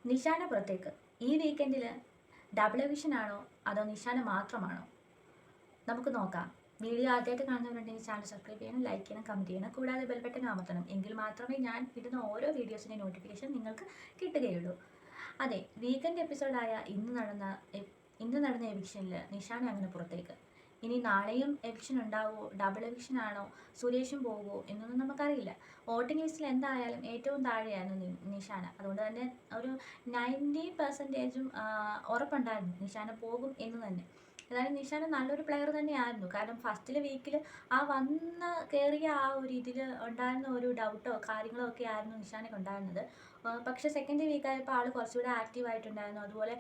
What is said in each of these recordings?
നിഷാന പുറത്തേക്ക് ഈ വീക്കെൻഡിൽ ഡബിൾ എവിഷൻ ആണോ അതോ നിഷാന മാത്രമാണോ? നമുക്ക് നോക്കാം. വീഡിയോ ആദ്യമായിട്ട് കാണുന്നവരുണ്ടെങ്കിൽ ചാനൽ സബ്സ്ക്രൈബ് ചെയ്യണം, ലൈക്ക് ചെയ്യണം, കമൻറ്റ് ചെയ്യണം, കൂടാതെ ബെൽ ബട്ടൺ അമർത്തണം. എങ്കിൽ മാത്രമേ ഞാൻ ഇടുന്ന ഓരോ വീഡിയോസിൻ്റെ നോട്ടിഫിക്കേഷൻ നിങ്ങൾക്ക് കിട്ടുകയുള്ളൂ. അതെ, വീക്കെൻഡ് എപ്പിസോഡായ ഇന്ന് നടന്ന എവിക്ഷനിൽ നിഷാന അങ്ങനെ പുറത്തേക്ക്. ഇനി നാളെയും എവിക്ഷൻ ഉണ്ടാവുമോ, ഡബിൾ എവിക്ഷൻ ആണോ, സുരേഷും പോകുമോ എന്നൊന്നും നമുക്കറിയില്ല. വോട്ടിംഗ് ലിസ്റ്റിൽ എന്തായാലും ഏറ്റവും താഴെയായിരുന്നു നിഷാന. അതുകൊണ്ട് തന്നെ ഒരു 90% ഉറപ്പുണ്ടായിരുന്നു നിഷാന പോകും എന്ന് തന്നെ. ഏതായാലും നിഷാന നല്ലൊരു പ്ലെയർ തന്നെയായിരുന്നു. കാരണം ഫസ്റ്റിലെ വീക്കിൽ വന്ന് കയറിയ ഒരു ഇതിൽ ഉണ്ടായിരുന്ന ഒരു ഡൗട്ടോ കാര്യങ്ങളോ ഒക്കെ ആയിരുന്നു നിഷാനയ്ക്ക് ഉണ്ടായിരുന്നത്. പക്ഷേ സെക്കൻഡ് വീക്കായപ്പോൾ ആൾ കുറച്ചുകൂടെ ആക്റ്റീവായിട്ടുണ്ടായിരുന്നു. അതുപോലെ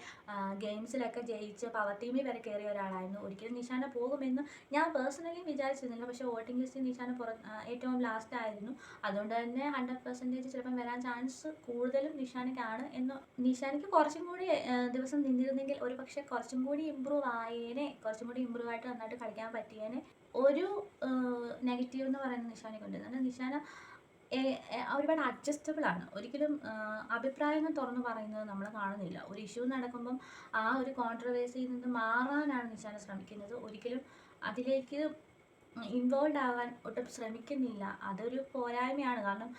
ഗെയിംസിലൊക്കെ ജയിച്ച് പവർ ടീമിൽ വരെ കയറിയ ഒരാളായിരുന്നു. ഒരിക്കലും നിഷാന പോകുമെന്ന് ഞാൻ പേഴ്സണലി വിചാരിച്ചിരുന്നില്ല. പക്ഷേ വോട്ടിംഗ് ലിസ്റ്റിൽ നിഷാന ഏറ്റവും ലാസ്റ്റ് ആയിരുന്നു. അതുകൊണ്ട് തന്നെ 100% ചിലപ്പം വരാൻ ചാൻസ് കൂടുതലും നിഷാനയ്ക്കാണ്. നിഷാനയ്ക്ക് കുറച്ചും കൂടി ദിവസം നിന്നിരുന്നെങ്കിൽ ഒരു പക്ഷേ കുറച്ചും കൂടി ഇമ്പ്രൂവ് ആയിട്ട് നന്നായിട്ട് കളിക്കാൻ പറ്റിയേനെ. ഒരു നെഗറ്റീവ് എന്ന് പറയുന്നത് നിഷാനയ്ക്കുണ്ട്. എന്നാൽ നിഷാന ഒരുപാട് അഡ്ജസ്റ്റബിൾ ആണ്. ഒരിക്കലും അഭിപ്രായങ്ങൾ തുറന്നു പറയുന്നത് നമ്മൾ കാണുന്നില്ല. ഒരു ഇഷ്യൂ നടക്കുമ്പം ആ ഒരു കോൺട്രവേഴ്സിയിൽ നിന്ന് മാറാനാണ് നിഷാന ശ്രമിക്കുന്നത്. ഒരിക്കലും അതിലേക്ക് ഇൻവോൾവ് ആവാൻ ഒട്ടും ശ്രമിക്കുന്നില്ല. അതൊരു പോരായ്മയാണ്. കാരണം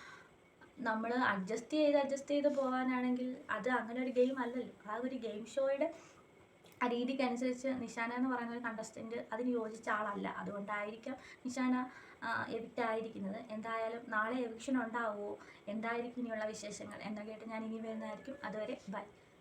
നമ്മൾ അഡ്ജസ്റ്റ് ചെയ്ത് പോകാനാണെങ്കിൽ അത് അങ്ങനെ ഒരു ഗെയിം അല്ലല്ലോ. ആ ഒരു ഗെയിം ഷോയുടെ ആ രീതിക്കനുസരിച്ച് നിഷാന എന്ന് പറയുന്ന ഒരു കണ്ടസ്റ്റൻറ്റ് അതിന് യോജിച്ച ആളല്ല. അതുകൊണ്ടായിരിക്കാം നിഷാന എവിക്റ്റ് ആയിരിക്കുന്നത്. എന്തായാലും നാളെ എവിക്ഷൻ ഉണ്ടാവുമോ, എന്തായിരിക്കും ഇനിയുള്ള വിശേഷങ്ങൾ എന്നൊക്കെയായിട്ട് ഞാൻ ഇനി വരുന്നതായിരിക്കും. അതുവരെ ബൈ.